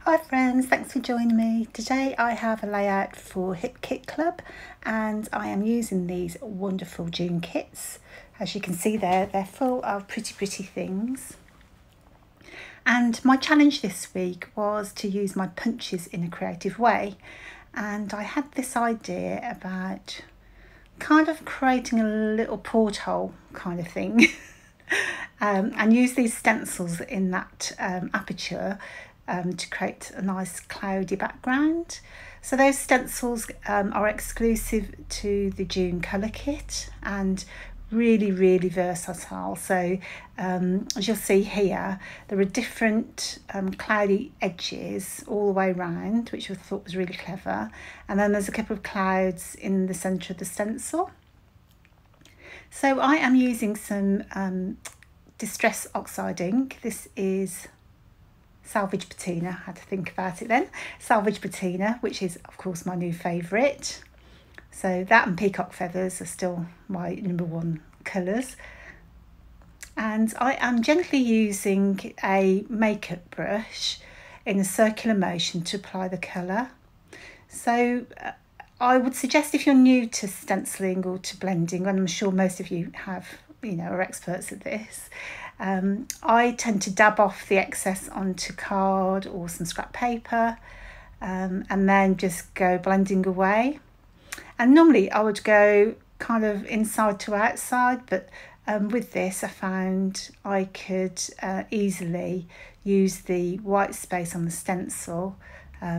Hi friends, thanks for joining me. Today I have a layout for Hip Kit Club and I am using these wonderful June kits. As you can see there, they're full of pretty things. And my challenge this week was to use my punches in a creative way. And I had this idea about kind of creating a little porthole kind of thing and use these stencils in that aperture to create a nice cloudy background. So those stencils are exclusive to the June colour kit and really versatile. So as you'll see here, there are different cloudy edges all the way around, which I thought was really clever, and then there's a couple of clouds in the centre of the stencil. So I am using some Distress Oxide ink. This is Salvage Patina. I had to think about it then. Salvage Patina, which is of course my new favourite. So that and Peacock Feathers are still my number one colours. And I am gently using a makeup brush in a circular motion to apply the colour. So I would suggest, if you're new to stenciling or to blending, and I'm sure most of you have, are experts at this, I tend to dab off the excess onto card or some scrap paper and then just go blending away. And normally I would go kind of inside to outside, but with this I found I could easily use the white space on the stencil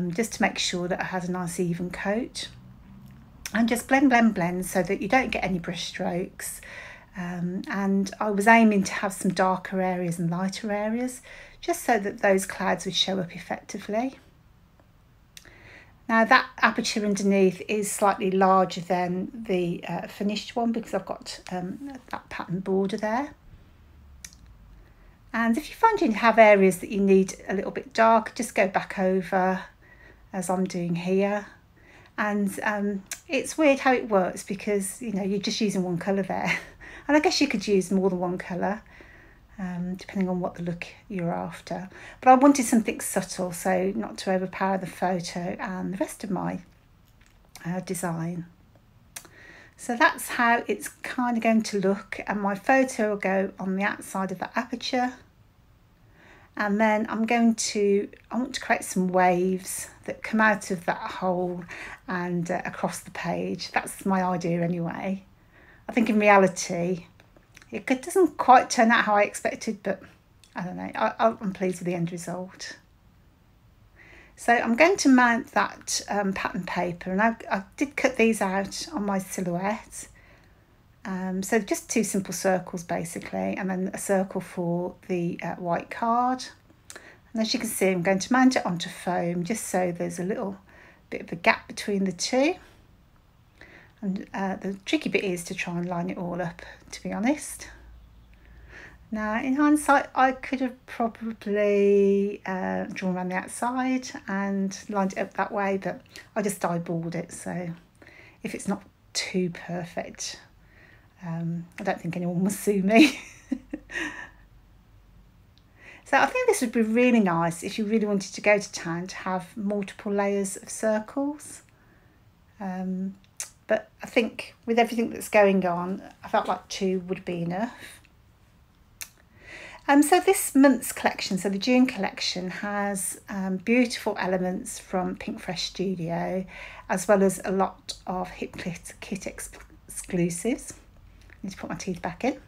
just to make sure that I had a nice even coat. And just blend so that you don't get any brush strokes. And I was aiming to have some darker areas and lighter areas, just so that those clouds would show up effectively. Now that aperture underneath is slightly larger than the finished one because I've got that pattern border there. And if you find you have areas that you need a little bit dark, just go back over as I'm doing here. And it's weird how it works because you're just using one colour there. And I guess you could use more than one colour, depending on what the look you're after. But I wanted something subtle, so not to overpower the photo and the rest of my design. So that's how it's kind of going to look, and my photo will go on the outside of the aperture. And then I want to create some waves that come out of that hole and across the page. That's my idea anyway. I think in reality, it doesn't quite turn out how I expected, but I don't know, I'm pleased with the end result. So I'm going to mount that pattern paper, and I did cut these out on my silhouette. So just two simple circles basically, and then a circle for the white card. And as you can see, I'm going to mount it onto foam just so there's a little bit of a gap between the two. And the tricky bit is to try and line it all up, to be honest. Now, in hindsight, I could have probably drawn around the outside and lined it up that way, but I just eyeballed it. So if it's not too perfect, I don't think anyone will sue me. So I think this would be really nice if you really wanted to go to town to have multiple layers of circles. But I think with everything that's going on, I felt like two would be enough. So this month's collection, so the June collection, has beautiful elements from Pink Fresh Studio, as well as a lot of Hip Kit exclusives. I need to put my teeth back in.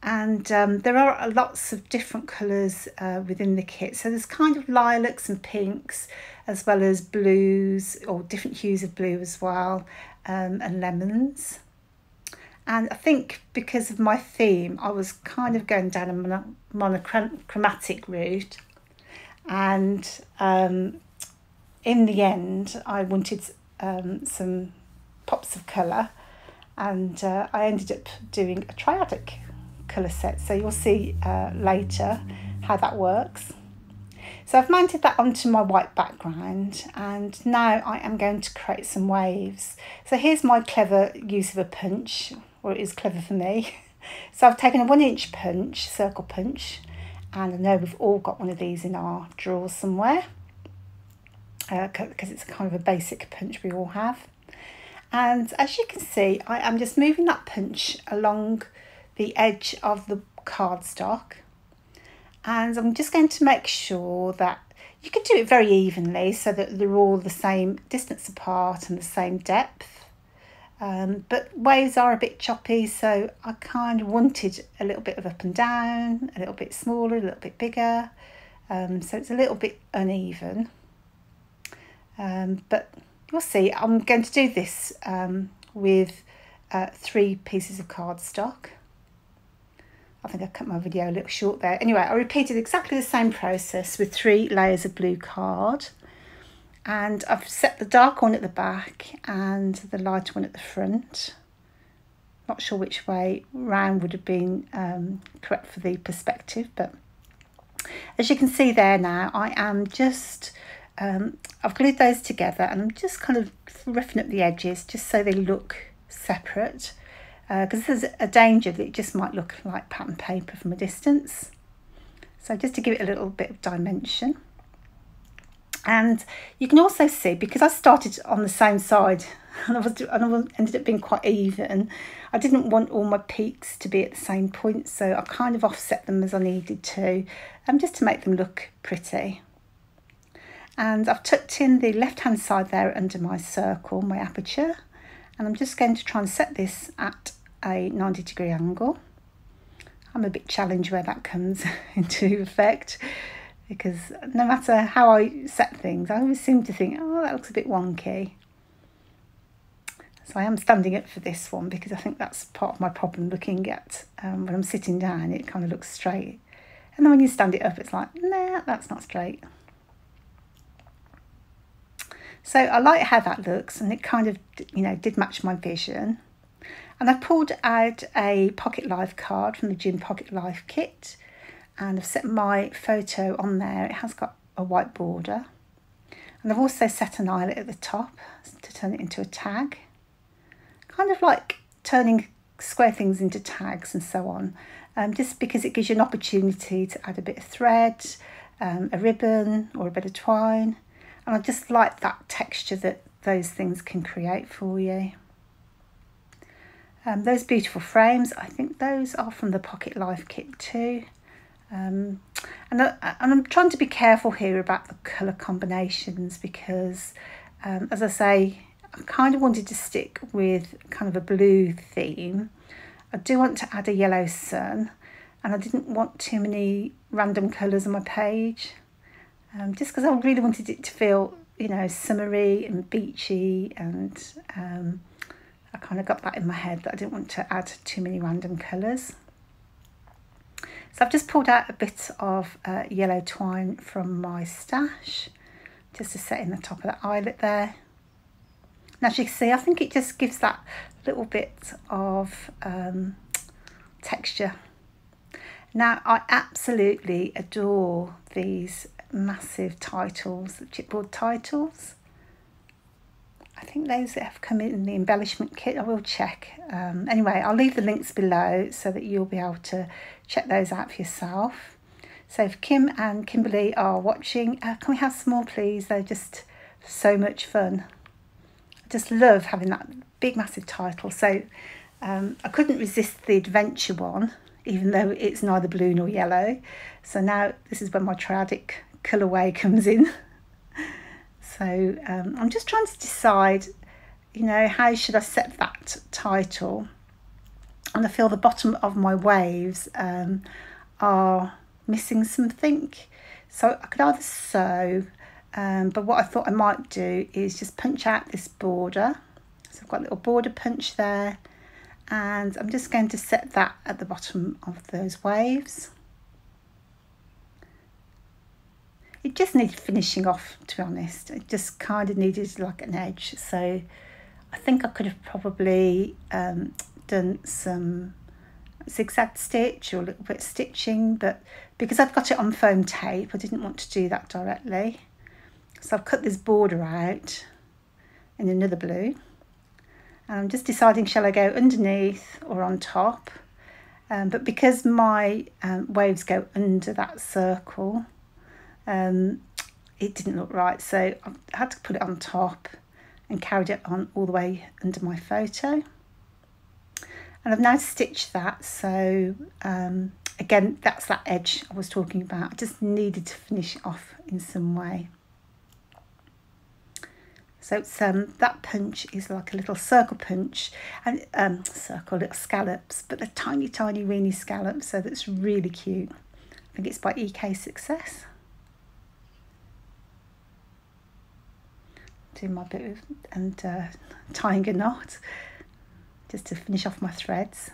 And there are lots of different colours within the kit. So there's kind of lilacs and pinks, as well as blues, or different hues of blue as well, and lemons. And I think because of my theme, I was kind of going down a monochromatic route. And in the end, I wanted some pops of colour, and I ended up doing a triadic colour set, so you'll see later how that works. So I've mounted that onto my white background, and now I am going to create some waves. So here's my clever use of a punch, or it is clever for me. So I've taken a 1-inch punch, circle punch, And I know we've all got one of these in our drawers somewhere, because it's kind of a basic punch we all have. And as you can see, I am just moving that punch along the edge of the cardstock, and I'm just going to make sure that you can do it very evenly so that they're all the same distance apart and the same depth. But waves are a bit choppy, so I kind of wanted a little bit of up and down, a little bit smaller, a little bit bigger. So it's a little bit uneven. But you'll see, I'm going to do this with 3 pieces of cardstock. I think I cut my video a little short there. Anyway, I repeated exactly the same process with 3 layers of blue card. And I've set the dark one at the back and the light one at the front. Not sure which way round would have been correct for the perspective, but as you can see there now, I am just, I've glued those together, and I'm just kind of roughing up the edges just so they look separate, because there's a danger that it just might look like pattern paper from a distance. So just to give it a little bit of dimension. And you can also see, because I started on the same side and I ended up being quite even, I didn't want all my peaks to be at the same point, so I kind of offset them as I needed to, just to make them look pretty. And I've tucked in the left hand side there under my circle, my aperture, and I'm just going to try and set this at a 90-degree angle. I'm a bit challenged where that comes into effect, because no matter how I set things, I always seem to think, oh, that looks a bit wonky. So I am standing up for this one, because I think that's part of my problem, looking at when I'm sitting down, it kind of looks straight. And then when you stand it up, it's like, nah, that's not straight. So I like how that looks, and it kind of, you know, did match my vision. And I pulled out a Pocket Life card from the Gym Pocket Life kit, and I've set my photo on there. It has got a white border, and I've also set an eyelet at the top to turn it into a tag, kind of like turning square things into tags and so on, just because it gives you an opportunity to add a bit of thread, a ribbon or a bit of twine, and I just like that texture that those things can create for you. Those beautiful frames, I think those are from the Pocket Life kit too. And I'm trying to be careful here about the colour combinations, because as I say, I kind of wanted to stick with kind of a blue theme. I do want to add a yellow sun, and I didn't want too many random colours on my page, just because I really wanted it to feel, you know, summery and beachy, and I kind of got that in my head that I didn't want to add too many random colours. So I've just pulled out a bit of yellow twine from my stash, just to set in the top of that eyelet there. And as you can see, I think it just gives that little bit of texture. Now, I absolutely adore these massive titles, the chipboard titles. I think those that have come in the embellishment kit, I will check. Anyway, I'll leave the links below so that you'll be able to check those out for yourself. So if Kim and Kimberly are watching, can we have some more please? They're just so much fun. I just love having that big massive title. So I couldn't resist the adventure one, even though it's neither blue nor yellow. So now this is when my triadic colourway comes in. So I'm just trying to decide, you know, how should I set that title? And I feel the bottom of my waves are missing something. So I could either sew, but what I thought I might do is just punch out this border. So I've got a little border punch there, and I'm just going to set that at the bottom of those waves. It just needed finishing off, to be honest. It just kind of needed like an edge. So I think I could have probably done some zigzag stitch or a little bit of stitching, but because I've got it on foam tape, I didn't want to do that directly. So I've cut this border out in another blue. And I'm just deciding, shall I go underneath or on top? but because my waves go under that circle, it didn't look right, so I had to put it on top and carried it on all the way under my photo. And I've now stitched that, so again, that's that edge I was talking about. I just needed to finish it off in some way. So it's that punch is like a little circle punch, and little scallops, but they're tiny, tiny, weeny scallops, so that's really cute. I think it's by EK Success. Doing my bit of, and tying a knot just to finish off my threads.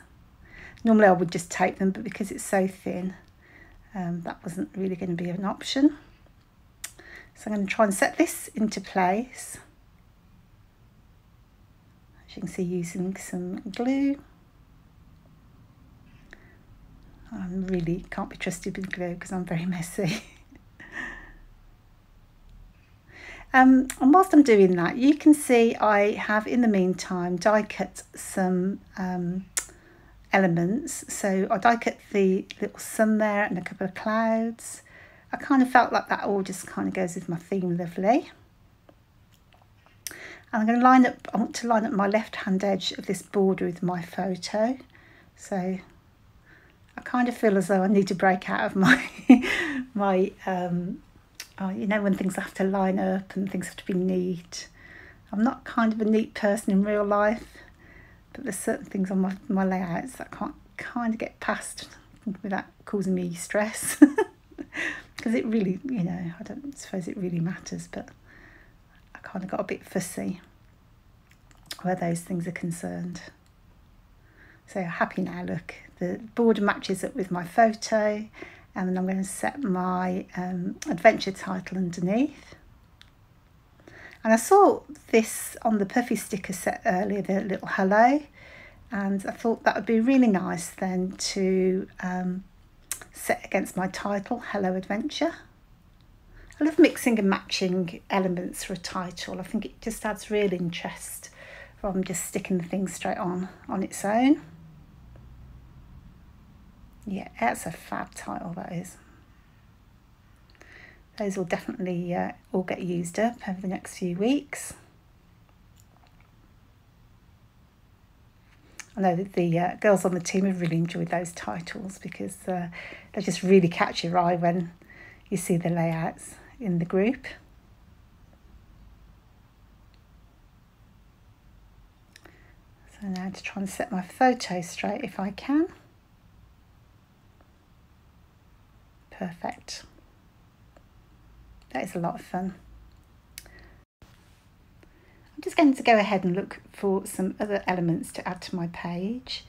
Normally I would just tape them, but because it's so thin, that wasn't really going to be an option. So I'm going to try and set this into place. As you can see, using some glue. I really can't be trusted with glue because I'm very messy. And whilst I'm doing that, you can see I have in the meantime die cut some elements. So I die cut the little sun there and a couple of clouds. I kind of felt like that all just kind of goes with my theme lovely. And I'm going to line up, I want to line up my left hand edge of this border with my photo. So I kind of feel as though I need to break out of my you know, when things have to line up and things have to be neat. I'm not kind of a neat person in real life, but there's certain things on my layouts that I can't kind of get past without causing me stress. Because it really, you know, I don't suppose it really matters, but I kind of got a bit fussy where those things are concerned. So happy now, look, the border matches up with my photo. And then I'm going to set my adventure title underneath. And I saw this on the puffy sticker set earlier, the little hello. And I thought that would be really nice then to set against my title, Hello Adventure. I love mixing and matching elements for a title. I think it just adds real interest rather than just sticking the thing straight on its own. Yeah, that's a fab title, that is. Those will definitely all get used up over the next few weeks. I know that the girls on the team have really enjoyed those titles because they just really catch your eye when you see the layouts in the group. So now to try and set my photo straight if I can. Perfect. That is a lot of fun. I'm just going to go ahead and look for some other elements to add to my page.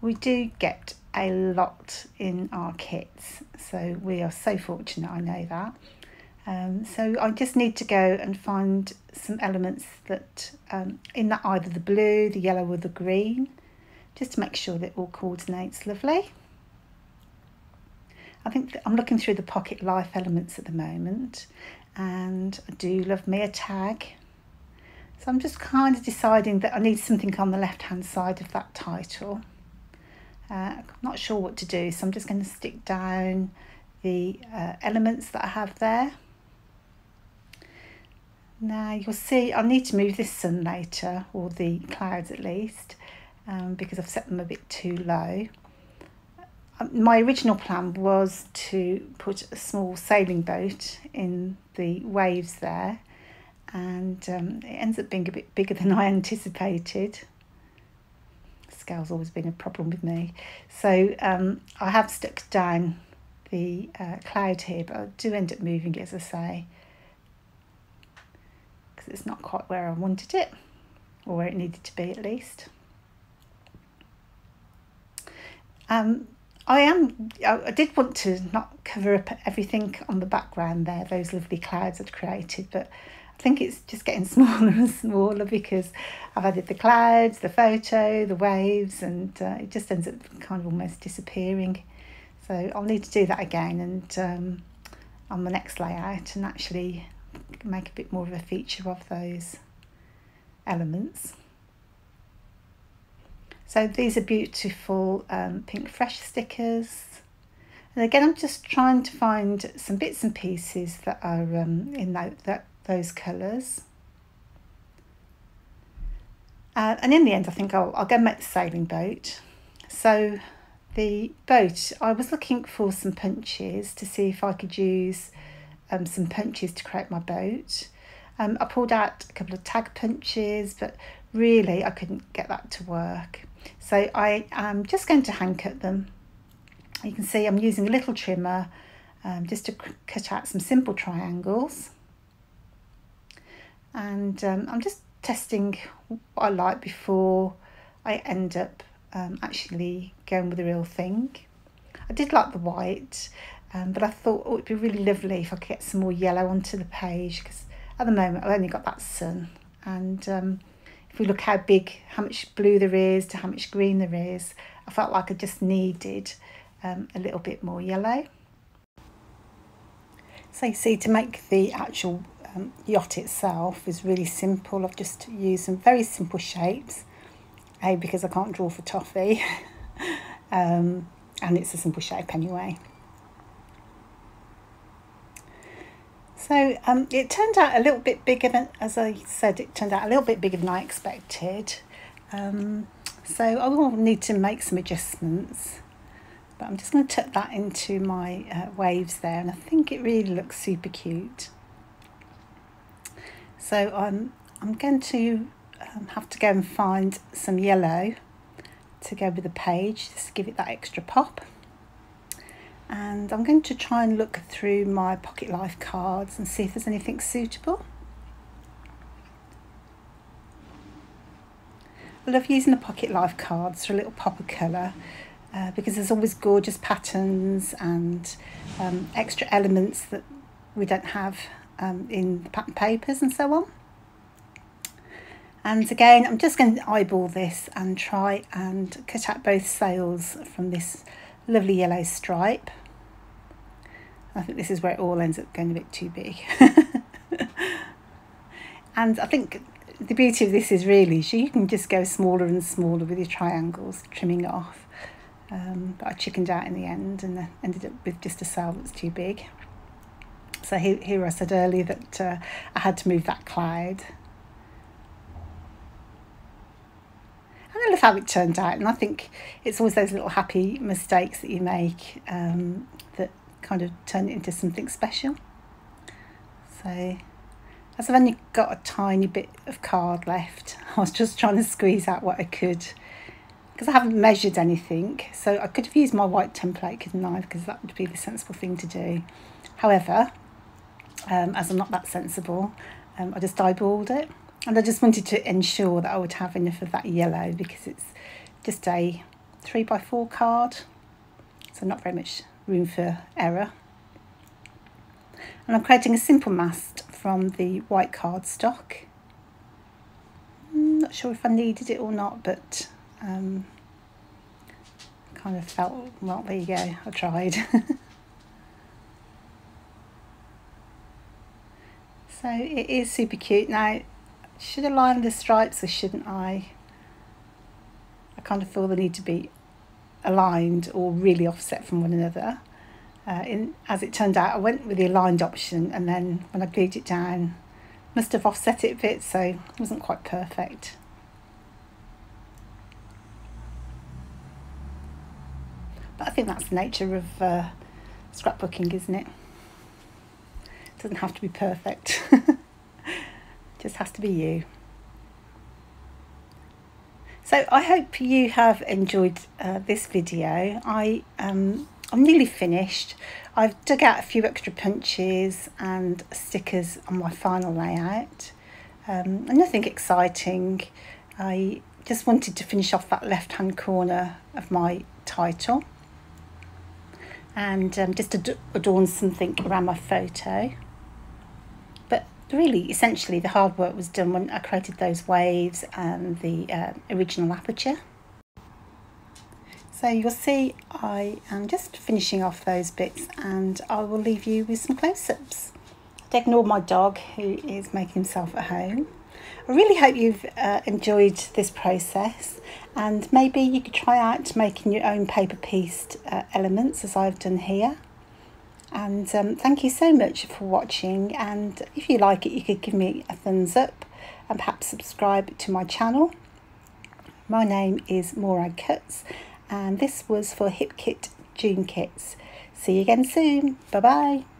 We do get a lot in our kits, so we are so fortunate, I know that. So I just need to go and find some elements that in that either the blue, the yellow or the green, just to make sure that it all coordinates lovely. I think I'm looking through the Pocket Life elements at the moment, and I do love me a tag. So I'm just kind of deciding that I need something on the left-hand side of that title. I'm not sure what to do, so I'm just going to stick down the elements that I have there. Now you'll see I need to move this sun later, or the clouds at least, because I've set them a bit too low. My original plan was to put a small sailing boat in the waves there, and it ends up being a bit bigger than I anticipated. Scale's always been a problem with me. So I have stuck down the cloud here, but I do end up moving it, as I say, because it's not quite where I wanted it, or where it needed to be at least. I did want to not cover up everything on the background there, those lovely clouds I'd created, but I think it's just getting smaller and smaller because I've added the clouds, the photo, the waves, and it just ends up kind of almost disappearing. So I'll need to do that again and on the next layout, and actually make a bit more of a feature of those elements. So these are beautiful pink fresh stickers. And again, I'm just trying to find some bits and pieces that are in those colours. And in the end, I think I'll go and make the sailing boat. So the boat, I was looking for some punches to see if I could use some punches to create my boat. I pulled out a couple of tag punches, but really I couldn't get that to work. So I am just going to hand cut them. You can see I'm using a little trimmer just to cut out some simple triangles. And I'm just testing what I like before I end up actually going with the real thing. I did like the white, but I thought it would be really lovely if I could get some more yellow onto the page, because at the moment I've only got that sun. And if we look how much blue there is to how much green there is, I felt like I just needed a little bit more yellow. So you see, to make the actual yacht itself is really simple. I've just used some very simple shapes, because I can't draw for toffee, and it's a simple shape anyway. So it turned out a little bit bigger than, as I said, it turned out a little bit bigger than I expected. So I will need to make some adjustments, but I'm just going to tuck that into my waves there, and I think it really looks super cute. So I'm going to have to go and find some yellow to go with the page, just to give it that extra pop. And I'm going to try and look through my Pocket Life cards and see if there's anything suitable. I love using the Pocket Life cards for a little pop of colour, because there's always gorgeous patterns and extra elements that we don't have in the pattern papers and so on. And again, I'm just going to eyeball this and try and cut out both sails from this lovely yellow stripe. I think this is where it all ends up going a bit too big. And I think the beauty of this is really you can just go smaller and smaller with your triangles, trimming it off. But I chickened out in the end and ended up with just a sail that's too big. So here I said earlier that I had to move that cloud. And I love how it turned out, and I think it's always those little happy mistakes that you make that kind of turn it into something special. So as I've only got a tiny bit of card left, I was just trying to squeeze out what I could, because I haven't measured anything. So I could have used my white template, couldn't I, because that would be the sensible thing to do. However, as I'm not that sensible, I just eyeballed it. And I just wanted to ensure that I would have enough of that yellow, because it's just a 3x4 card, so not very much room for error. And I'm creating a simple mast from the white cardstock. Not sure if I needed it or not, but kind of felt, well, there you go, I tried. So it is super cute. Now, should I line the stripes or shouldn't I? I kind of feel they need to be aligned or really offset from one another. As it turned out, I went with the aligned option, and then when I glued it down, must have offset it a bit, so it wasn't quite perfect. But I think that's the nature of scrapbooking, isn't it? It doesn't have to be perfect. Just has to be you. So I hope you have enjoyed this video. I'm nearly finished. I've dug out a few extra punches and stickers on my final layout. And nothing exciting. I just wanted to finish off that left hand corner of my title, and just to adorn something around my photo. But really, essentially, the hard work was done when I created those waves and the original aperture. So you'll see I am just finishing off those bits, and I will leave you with some close-ups. Ignore my dog, who is making himself at home. I really hope you've enjoyed this process, and maybe you could try out making your own paper pieced elements as I've done here. And thank you so much for watching, and if you like it you could give me a thumbs up and perhaps subscribe to my channel. My name is Morag Cuts, and this was for Hip Kit June Kits. See you again soon. Bye bye.